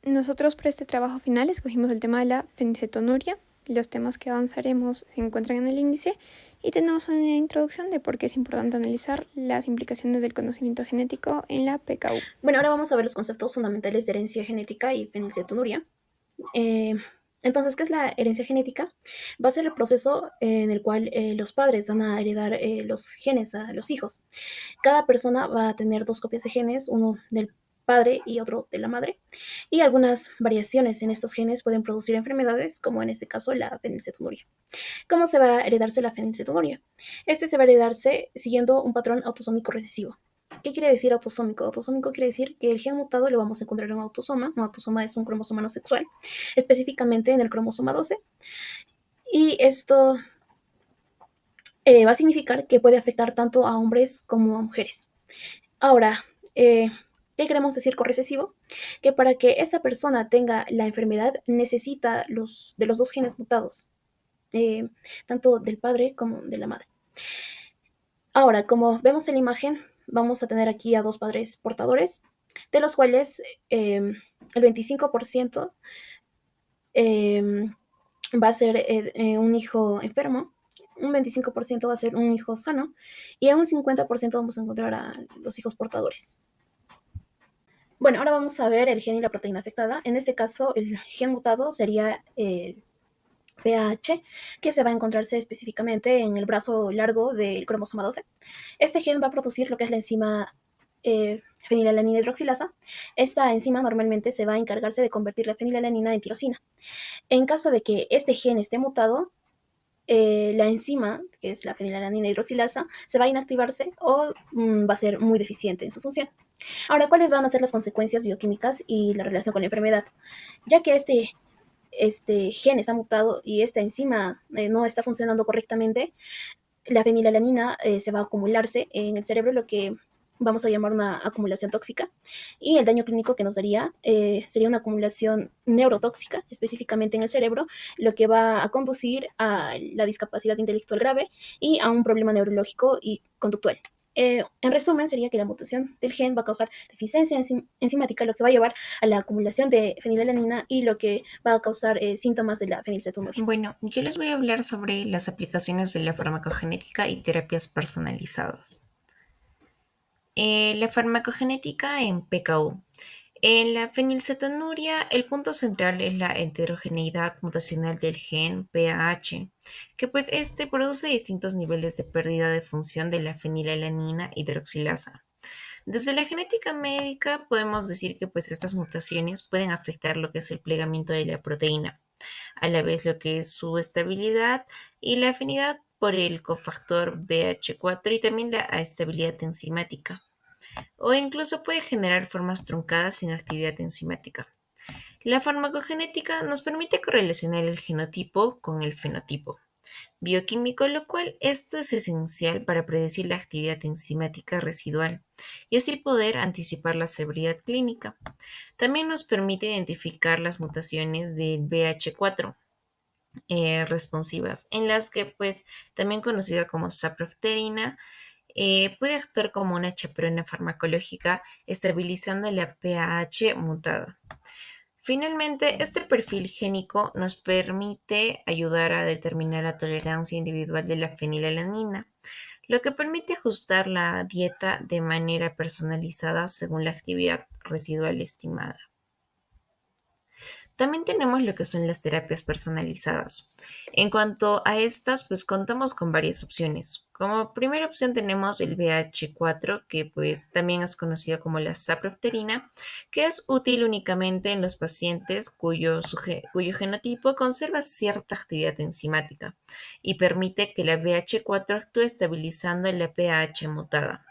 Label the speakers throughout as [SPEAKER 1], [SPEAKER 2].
[SPEAKER 1] Nosotros para este trabajo final escogimos el tema de la fenilcetonuria. Los temas que avanzaremos se encuentran en el índice y tenemos una introducción de por qué es importante analizar las implicaciones del conocimiento genético en la PKU.
[SPEAKER 2] Bueno, ahora vamos a ver los conceptos fundamentales de herencia genética y fenilcetonuria. Eh, entonces, ¿qué es la herencia genética? Va a ser el proceso en el cual los padres van a heredar los genes a los hijos. Cada persona va a tener dos copias de genes, uno del padre y otro de la madre, y algunas variaciones en estos genes pueden producir enfermedades, como en este caso la fenilcetonuria. ¿Cómo se va a heredarse la fenilcetonuria? Este se va a heredarse siguiendo un patrón autosómico recesivo. ¿Qué quiere decir autosómico? Autosómico quiere decir que el gen mutado lo vamos a encontrar en un autosoma. Un autosoma es un cromosoma no sexual, específicamente en el cromosoma 12. Y esto va a significar que puede afectar tanto a hombres como a mujeres. Ahora, ¿qué queremos decir con recesivo? Que para que esta persona tenga la enfermedad necesita de los dos genes mutados, eh, tanto del padre como de la madre. Ahora, como vemos en la imagen, vamos a tener aquí a dos padres portadores, de los cuales el 25% va a ser un hijo enfermo, un 25% va a ser un hijo sano y a un 50% vamos a encontrar a los hijos portadores. Bueno, ahora vamos a ver el gen y la proteína afectada. En este caso, el gen mutado sería el PAH, que se va a encontrarse específicamente en el brazo largo del cromosoma 12. Este gen va a producir lo que es la enzima fenilalanina hidroxilasa. Esta enzima normalmente se va a encargarse de convertir la fenilalanina en tirosina. En caso de que este gen esté mutado, la enzima, que es la fenilalanina hidroxilasa, se va a inactivarse o va a ser muy deficiente en su función. Ahora, ¿cuáles van a ser las consecuencias bioquímicas y la relación con la enfermedad? Ya que este gen está mutado y esta enzima no está funcionando correctamente, la fenilalanina se va a acumularse en el cerebro, lo que vamos a llamar una acumulación tóxica, y el daño clínico que nos daría sería una acumulación neurotóxica, específicamente en el cerebro, lo que va a conducir a la discapacidad intelectual grave y a un problema neurológico y conductual. En resumen, sería que la mutación del gen va a causar deficiencia enzimática, lo que va a llevar a la acumulación de fenilalanina y lo que va a causar síntomas de la fenilcetonuria.
[SPEAKER 3] Bueno, yo les voy a hablar sobre las aplicaciones de la farmacogenética y terapias personalizadas. La farmacogenética en PKU. En la fenilcetonuria, el punto central es la heterogeneidad mutacional del gen PAH, que pues este produce distintos niveles de pérdida de función de la fenilalanina hidroxilasa. Desde la genética médica podemos decir que pues estas mutaciones pueden afectar lo que es el plegamiento de la proteína, a la vez lo que es su estabilidad y la afinidad por el cofactor BH4 y también la estabilidad enzimática, o incluso puede generar formas truncadas sin actividad enzimática. La farmacogenética nos permite correlacionar el genotipo con el fenotipo bioquímico, lo cual esto es esencial para predecir la actividad enzimática residual y así poder anticipar la severidad clínica. También nos permite identificar las mutaciones del BH4 responsivas, en las que pues también conocida como saprofterina, puede actuar como una chaperona farmacológica estabilizando la PAH mutada. Finalmente, este perfil génico nos permite ayudar a determinar la tolerancia individual de la fenilalanina, lo que permite ajustar la dieta de manera personalizada según la actividad residual estimada. También tenemos lo que son las terapias personalizadas. En cuanto a estas, pues contamos con varias opciones. Como primera opción tenemos el BH4, que pues también es conocida como la saprofterina, que es útil únicamente en los pacientes cuyo genotipo conserva cierta actividad enzimática y permite que la BH4 actúe estabilizando la pH mutada.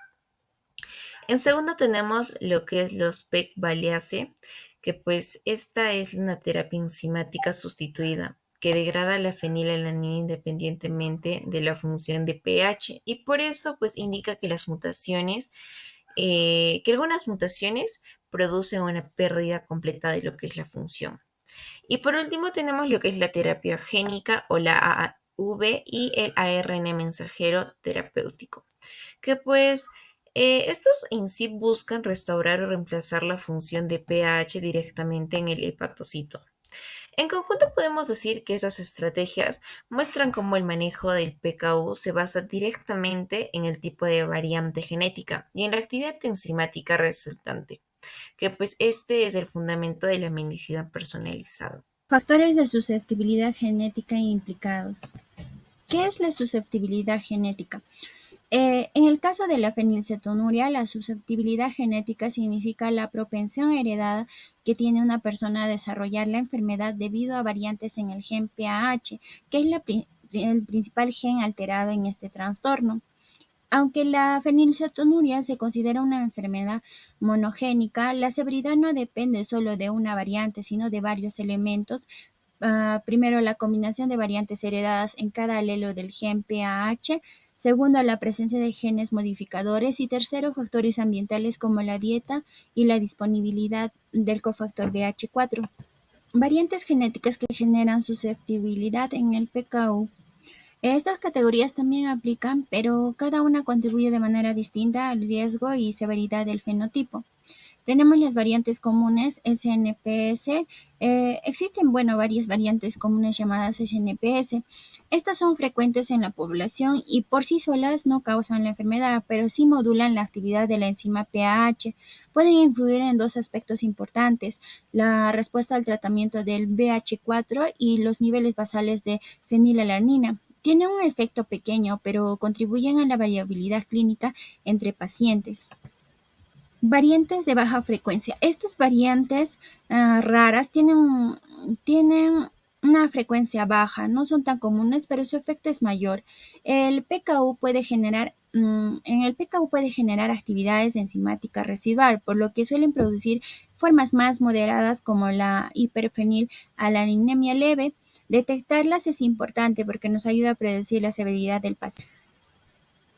[SPEAKER 3] En segundo tenemos lo que es los PEC Baleace, que pues esta es una terapia enzimática sustituida que degrada la fenilalanina independientemente de la función de pH y por eso pues indica que que algunas mutaciones producen una pérdida completa de lo que es la función. Y por último tenemos lo que es la terapia génica o la AAV y el ARN mensajero terapéutico, que pues Estos en sí buscan restaurar o reemplazar la función de pH directamente en el hepatocito. En conjunto podemos decir que esas estrategias muestran cómo el manejo del PKU se basa directamente en el tipo de variante genética y en la actividad enzimática resultante, que pues este es el fundamento de la medicina personalizada.
[SPEAKER 4] Factores de susceptibilidad genética implicados. ¿Qué es la susceptibilidad genética? En el caso de la fenilcetonuria, la susceptibilidad genética significa la propensión heredada que tiene una persona a desarrollar la enfermedad debido a variantes en el gen PAH, que es el principal gen alterado en este trastorno. Aunque la fenilcetonuria se considera una enfermedad monogénica, la severidad no depende solo de una variante, sino de varios elementos. Primero, la combinación de variantes heredadas en cada alelo del gen PAH. Segundo, la presencia de genes modificadores. Y tercero, factores ambientales como la dieta y la disponibilidad del cofactor BH4. Variantes genéticas que generan susceptibilidad en el PKU. Estas categorías también aplican, pero cada una contribuye de manera distinta al riesgo y severidad del fenotipo. Tenemos las variantes comunes SNPS. Existen, varias variantes comunes llamadas SNPS. Estas son frecuentes en la población y por sí solas no causan la enfermedad, pero sí modulan la actividad de la enzima PAH. Pueden influir en dos aspectos importantes: la respuesta al tratamiento del BH4 y los niveles basales de fenilalanina. Tienen un efecto pequeño, pero contribuyen a la variabilidad clínica entre pacientes. Variantes de baja frecuencia. Estas variantes raras tienen una frecuencia baja, no son tan comunes, pero su efecto es mayor. En el PKU puede generar actividades enzimáticas residual, por lo que suelen producir formas más moderadas como la hiperfenilalanemia leve. Detectarlas es importante porque nos ayuda a predecir la severidad del paciente.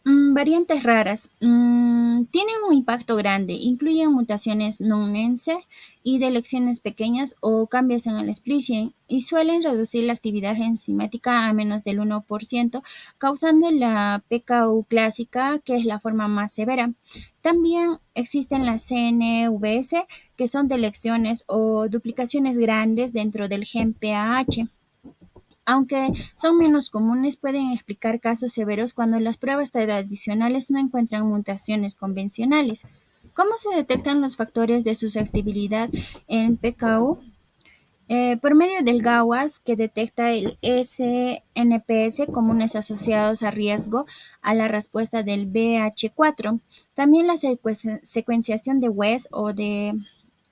[SPEAKER 4] Variantes raras. Tienen un impacto grande. Incluyen mutaciones non-ense y de lecciones pequeñas o cambios en el splicing y suelen reducir la actividad enzimática a menos del 1%, causando la PKU clásica, que es la forma más severa. También existen las CNVS, que son delecciones o duplicaciones grandes dentro del gen PAH. Aunque son menos comunes, pueden explicar casos severos cuando las pruebas tradicionales no encuentran mutaciones convencionales. ¿Cómo se detectan los factores de susceptibilidad en PKU? Por medio del GAWAS, que detecta el SNPS comunes asociados a riesgo a la respuesta del BH4. También la secuenciación de WES o de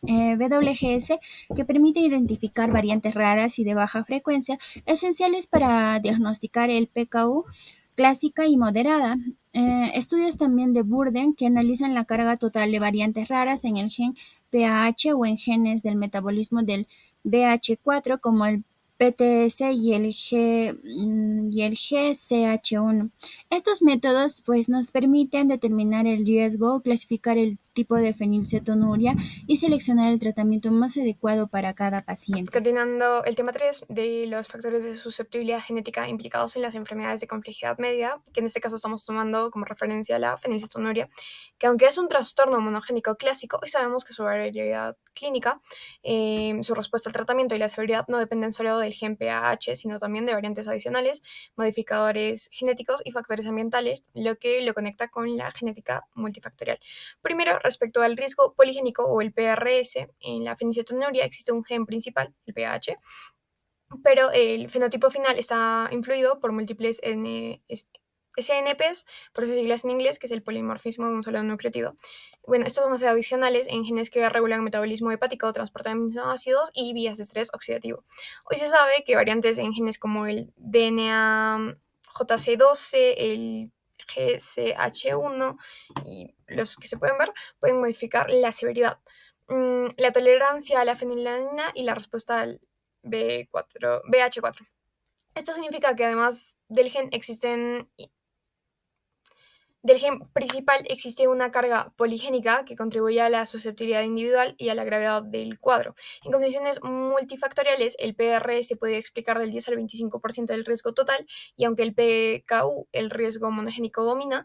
[SPEAKER 4] WGS, que permite identificar variantes raras y de baja frecuencia, esenciales para diagnosticar el PKU clásica y moderada. Estudios también de Burden, que analizan la carga total de variantes raras en el gen PAH o en genes del metabolismo del BH4, como el PTS y el GCH1. Estos métodos nos permiten determinar el riesgo, clasificar el tipo de fenilcetonuria y seleccionar el tratamiento más adecuado para cada paciente.
[SPEAKER 1] Continuando el tema 3 de los factores de susceptibilidad genética implicados en las enfermedades de complejidad media, que en este caso estamos tomando como referencia la fenilcetonuria, que aunque es un trastorno monogénico clásico, hoy sabemos que su variabilidad clínica, su respuesta al tratamiento y la severidad no dependen solo del gen PAH, sino también de variantes adicionales, modificadores genéticos y factores ambientales, lo que lo conecta con la genética multifactorial. Primero, respecto al riesgo poligénico o el PRS, en la fenilcetonuria existe un gen principal, el PAH, pero el fenotipo final está influido por múltiples SNPs, por sus siglas en inglés, que es el polimorfismo de un solo nucleótido. Bueno, estos van a ser adicionales en genes que regulan metabolismo hepático, transporte de aminoácidos y vías de estrés oxidativo. Hoy se sabe que variantes en genes como el DNA JC12, el GCH1 y los que se pueden ver pueden modificar la severidad, la tolerancia a la fenilalanina y la respuesta al BH4. Esto significa que además del gen principal existe una carga poligénica que contribuye a la susceptibilidad individual y a la gravedad del cuadro. En condiciones multifactoriales, el PRS puede explicar del 10 al 25% del riesgo total, y aunque el PKU, el riesgo monogénico, domina,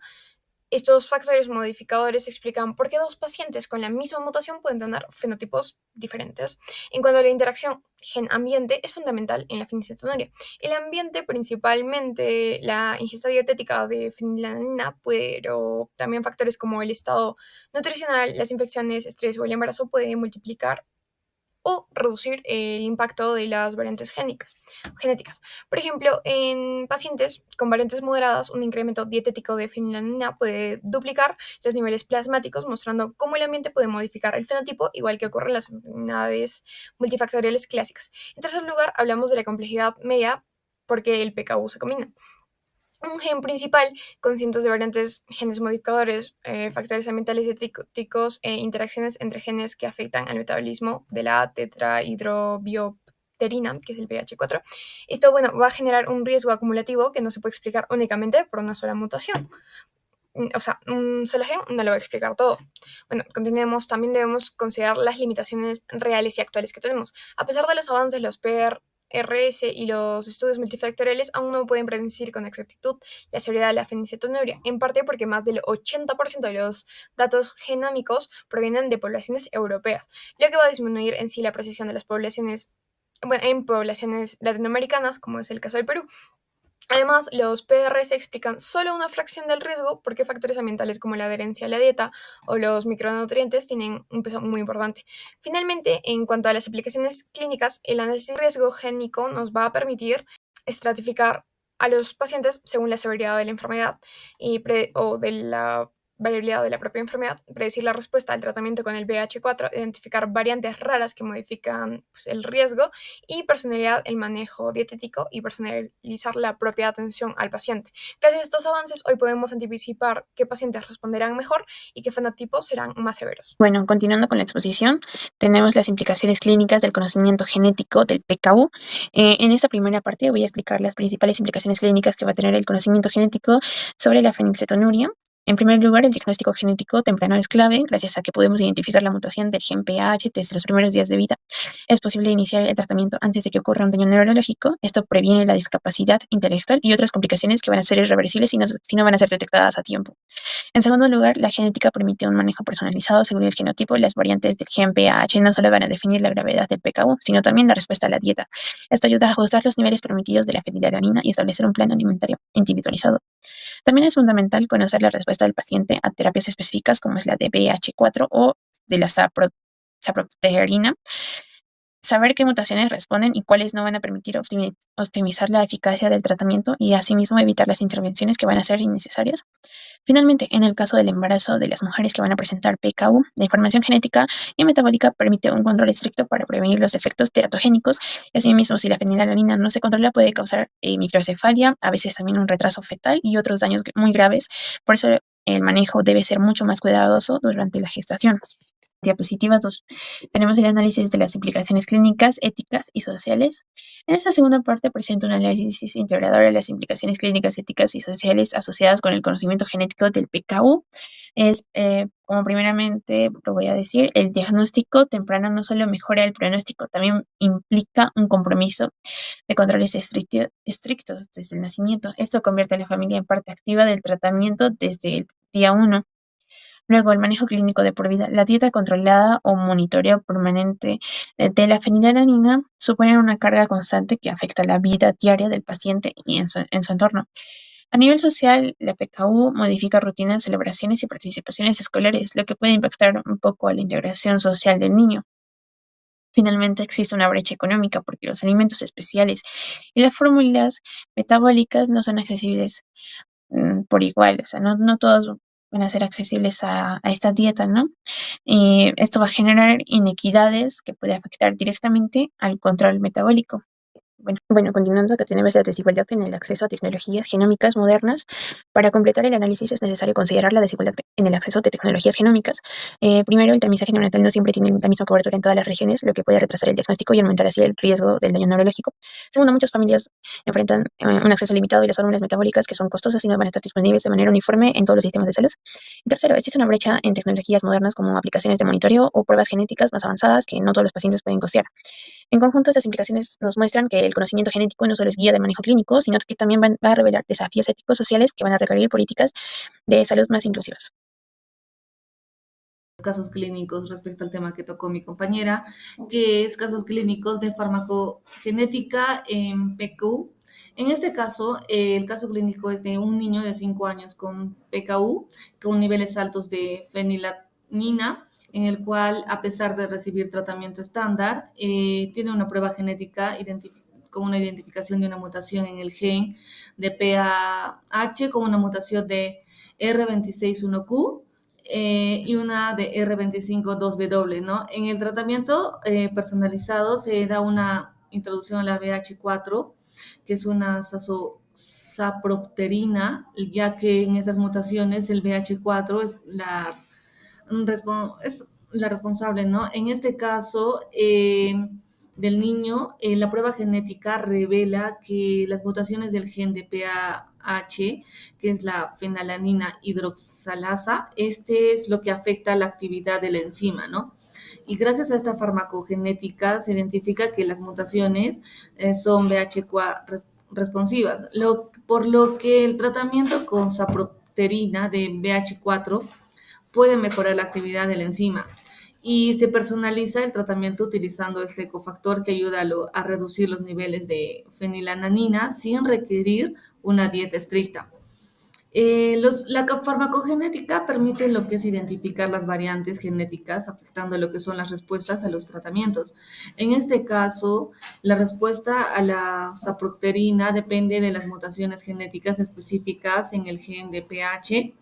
[SPEAKER 1] Estos factores modificadores explican por qué dos pacientes con la misma mutación pueden tener fenotipos diferentes. En cuanto a la interacción gen-ambiente, es fundamental en la fenilcetonuria. El ambiente, principalmente la ingesta dietética de fenilalanina, pero también factores como el estado nutricional, las infecciones, estrés o el embarazo pueden multiplicar o reducir el impacto de las variantes genéticas. Por ejemplo, en pacientes con variantes moderadas, un incremento dietético de fenilalanina puede duplicar los niveles plasmáticos, mostrando cómo el ambiente puede modificar el fenotipo, igual que ocurre en las enfermedades multifactoriales clásicas. En tercer lugar, hablamos de la complejidad media, porque el PKU se combina. Un gen principal con cientos de variantes, genes modificadores, factores ambientales dietéticos e interacciones entre genes que afectan al metabolismo de la tetrahidrobiopterina, que es el BH4. Esto, va a generar un riesgo acumulativo que no se puede explicar únicamente por una sola mutación. O sea, un solo gen no lo va a explicar todo. Bueno, continuemos. También debemos considerar las limitaciones reales y actuales que tenemos. A pesar de los avances, los PRS y los estudios multifactoriales aún no pueden predecir con exactitud la severidad de la fenilcetonuria, en parte porque más del 80% de los datos genómicos provienen de poblaciones europeas, lo que va a disminuir en sí la precisión de las poblaciones, en poblaciones latinoamericanas, como es el caso del Perú. Además, los PRS explican solo una fracción del riesgo porque factores ambientales como la adherencia a la dieta o los micronutrientes tienen un peso muy importante. Finalmente, en cuanto a las aplicaciones clínicas, el análisis de riesgo génico nos va a permitir estratificar a los pacientes según la severidad de la enfermedad o de la variabilidad de la propia enfermedad, predecir la respuesta al tratamiento con el BH4, identificar variantes raras que modifican el riesgo y personalizar el manejo dietético y personalizar la propia atención al paciente. Gracias a estos avances, hoy podemos anticipar qué pacientes responderán mejor y qué fenotipos serán más severos.
[SPEAKER 2] Bueno, continuando con la exposición, tenemos las implicaciones clínicas del conocimiento genético del PKU. En esta primera parte voy a explicar las principales implicaciones clínicas que va a tener el conocimiento genético sobre la fenilcetonuria. En primer lugar, el diagnóstico genético temprano es clave, gracias a que podemos identificar la mutación del gen PAH desde los primeros días de vida. Es posible iniciar el tratamiento antes de que ocurra un daño neurológico. Esto previene la discapacidad intelectual y otras complicaciones que van a ser irreversibles si no van a ser detectadas a tiempo. En segundo lugar, la genética permite un manejo personalizado según el genotipo. Las variantes del gen PAH no solo van a definir la gravedad del PKU, sino también la respuesta a la dieta. Esto ayuda a ajustar los niveles permitidos de la fenilalanina y establecer un plan alimentario individualizado. También es fundamental conocer la respuesta del paciente a terapias específicas como es la de BH4 o de la sapropterin. Saber qué mutaciones responden y cuáles no van a permitir optimizar la eficacia del tratamiento y asimismo evitar las intervenciones que van a ser innecesarias. Finalmente, en el caso del embarazo de las mujeres que van a presentar PKU, la información genética y metabólica permite un control estricto para prevenir los efectos teratogénicos y asimismo si la fenilalanina no se controla puede causar microcefalia, a veces también un retraso fetal y otros daños muy graves. Por eso el manejo debe ser mucho más cuidadoso durante la gestación. Diapositiva 2. Tenemos el análisis de las implicaciones clínicas, éticas y sociales. En esta segunda parte presento un análisis integrador de las implicaciones clínicas, éticas y sociales asociadas con el conocimiento genético del PKU. Como primeramente lo voy a decir, el diagnóstico temprano no solo mejora el pronóstico, también implica un compromiso de controles estrictos desde el nacimiento. Esto convierte a la familia en parte activa del tratamiento desde el día 1. Luego, el manejo clínico de por vida. La dieta controlada o monitoreo permanente de la fenilalanina supone una carga constante que afecta la vida diaria del paciente y en su entorno. A nivel social, la PKU modifica rutinas, celebraciones y participaciones escolares, lo que puede impactar un poco a la integración social del niño. Finalmente, existe una brecha económica porque los alimentos especiales y las fórmulas metabólicas no son accesibles por igual, o sea, no todos van a ser accesibles a esta dieta, ¿no? Y esto va a generar inequidades que puede afectar directamente al control metabólico. Bueno, continuando, acá tenemos la desigualdad en el acceso a tecnologías genómicas modernas. Para completar el análisis es necesario considerar la desigualdad en el acceso de tecnologías genómicas. Primero, el tamizaje neonatal no siempre tiene la misma cobertura en todas las regiones, lo que puede retrasar el diagnóstico y aumentar así el riesgo del daño neurológico. Segundo, muchas familias enfrentan un acceso limitado y las fórmulas metabólicas que son costosas y no van a estar disponibles de manera uniforme en todos los sistemas de salud. Y tercero, existe una brecha en tecnologías modernas como aplicaciones de monitoreo o pruebas genéticas más avanzadas que no todos los pacientes pueden costear. En conjunto, estas implicaciones nos muestran que el conocimiento
[SPEAKER 5] conocimiento genético no solo es guía de manejo clínico, sino que también va a revelar desafíos éticos sociales que van a requerir políticas de salud más inclusivas.
[SPEAKER 6] Casos clínicos respecto al tema que tocó mi compañera, que es casos clínicos de farmacogenética en PKU. En este caso, el caso clínico es de un niño de 5 años con PKU, con niveles altos de fenilalanina, en el cual, a pesar de recibir tratamiento estándar, tiene una prueba genética con una identificación de una mutación en el gen de PAH, con una mutación de R261Q, y una de R252W, ¿no? En el tratamiento personalizado se da una introducción a la BH4, que es una sapropterina, ya que en esas mutaciones el BH4 es la responsable, ¿no? En este caso del niño, la prueba genética revela que las mutaciones del gen de PAH, que es la fenilalanina hidroxalasa, este es lo que afecta la actividad de la enzima, ¿no? Y gracias a esta farmacogenética se identifica que las mutaciones son BH4 responsivas, por lo que el tratamiento con sapropterina de BH4 puede mejorar la actividad de la enzima y se personaliza el tratamiento utilizando este cofactor que ayuda a reducir los niveles de fenilalanina sin requerir una dieta estricta. La farmacogenética permite lo que es identificar las variantes genéticas afectando lo que son las respuestas a los tratamientos. En este caso, la respuesta a la sapropterina depende de las mutaciones genéticas específicas en el gen de PH.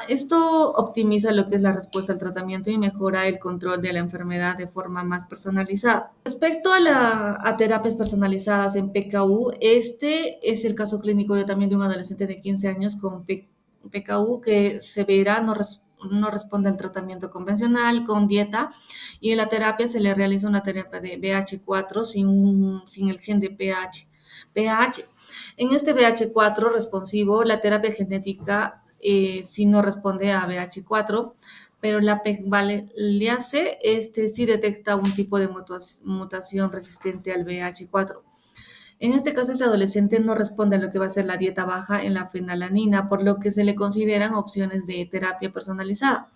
[SPEAKER 6] Esto optimiza lo que es la respuesta al tratamiento y mejora el control de la enfermedad de forma más personalizada. Respecto a terapias personalizadas en PKU, este es el caso clínico también de un adolescente de 15 años con PKU que severa, no responde al tratamiento convencional con dieta y en la terapia se le realiza una terapia de BH4 sin el gen de PH. En este BH4 responsivo, la terapia genética si no responde a BH4, pero la PEG-valiase sí detecta un tipo de mutación resistente al BH4. En este caso, este adolescente no responde a lo que va a ser la dieta baja en la fenilalanina, por lo que se le consideran opciones de terapia personalizada.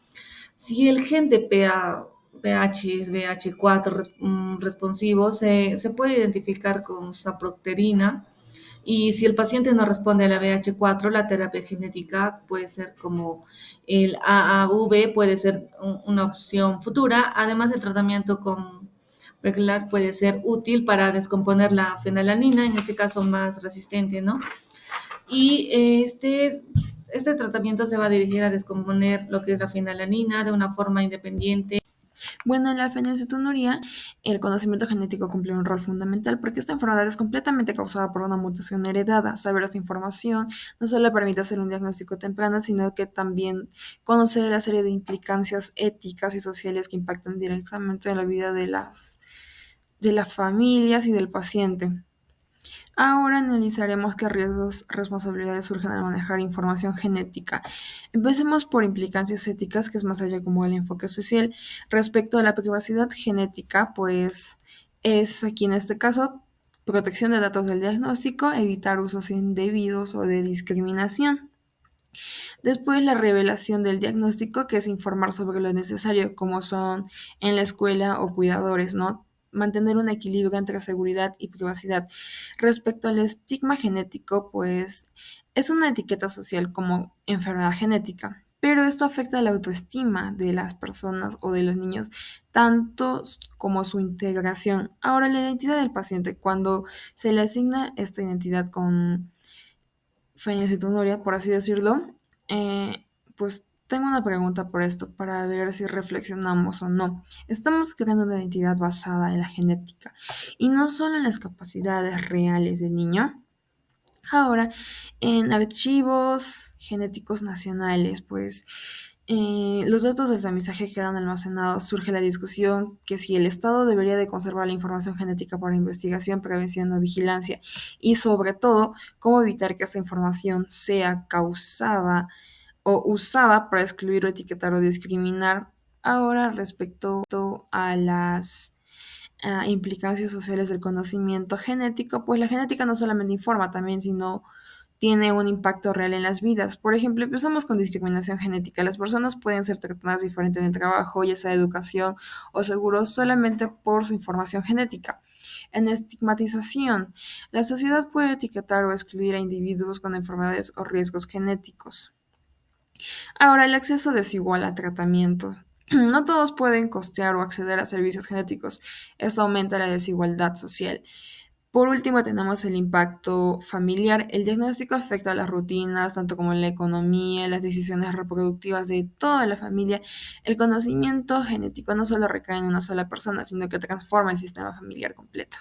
[SPEAKER 6] Si el gen de PH es BH4 responsivo, se puede identificar con sapropterina. Y si el paciente no responde a la BH4, la terapia genética puede ser como el AAV, puede ser una opción futura. Además, el tratamiento con regular puede ser útil para descomponer la fenilalanina, en este caso más resistente, ¿no? Y este tratamiento se va a dirigir a descomponer lo que es la fenilalanina de una forma independiente.
[SPEAKER 2] Bueno, en la fenilcetonuria, el conocimiento genético cumple un rol fundamental porque esta enfermedad es completamente causada por una mutación heredada. Saber esta información no solo permite hacer un diagnóstico temprano, sino que también conocer la serie de implicancias éticas y sociales que impactan directamente en la vida de las familias y del paciente. Ahora analizaremos qué riesgos, responsabilidades surgen al manejar información genética. Empecemos por implicancias éticas, que es más allá como el enfoque social. Respecto a la privacidad genética, pues es aquí en este caso protección de datos del diagnóstico, evitar usos indebidos o de discriminación. Después la revelación del diagnóstico, que es informar sobre lo necesario, como son en la escuela o cuidadores, ¿no? Mantener un equilibrio entre seguridad y privacidad. Respecto al estigma genético, pues es una etiqueta social como enfermedad genética, pero esto afecta la autoestima de las personas o de los niños, tanto como su integración. Ahora, la identidad del paciente, cuando se le asigna esta identidad con fenilcetonuria, por así decirlo, pues tengo una pregunta por esto, para ver si reflexionamos o no. Estamos creando una identidad basada en la genética y no solo en las capacidades reales del niño. Ahora, en archivos genéticos nacionales, pues los datos del tamizaje quedan almacenados. Surge la discusión que si el Estado debería de conservar la información genética para investigación, prevención o vigilancia y sobre todo, cómo evitar que esta información sea causada o usada para excluir o etiquetar o discriminar. Ahora, respecto a
[SPEAKER 7] implicancias sociales del conocimiento genético, pues la genética no solamente informa también, sino tiene un impacto real en las vidas. Por ejemplo, empezamos con discriminación genética. Las personas pueden ser tratadas diferente en el trabajo, ya sea educación o seguro, solamente por su información genética. En estigmatización, la sociedad puede etiquetar o excluir a individuos con enfermedades o riesgos genéticos. Ahora, el acceso desigual a tratamiento. No todos pueden costear o acceder a servicios genéticos. Esto aumenta la desigualdad social. Por último, tenemos el impacto familiar. El diagnóstico afecta a las rutinas, tanto como la economía, las decisiones reproductivas de toda la familia. El conocimiento genético no solo recae en una sola persona, sino que transforma el sistema familiar completo.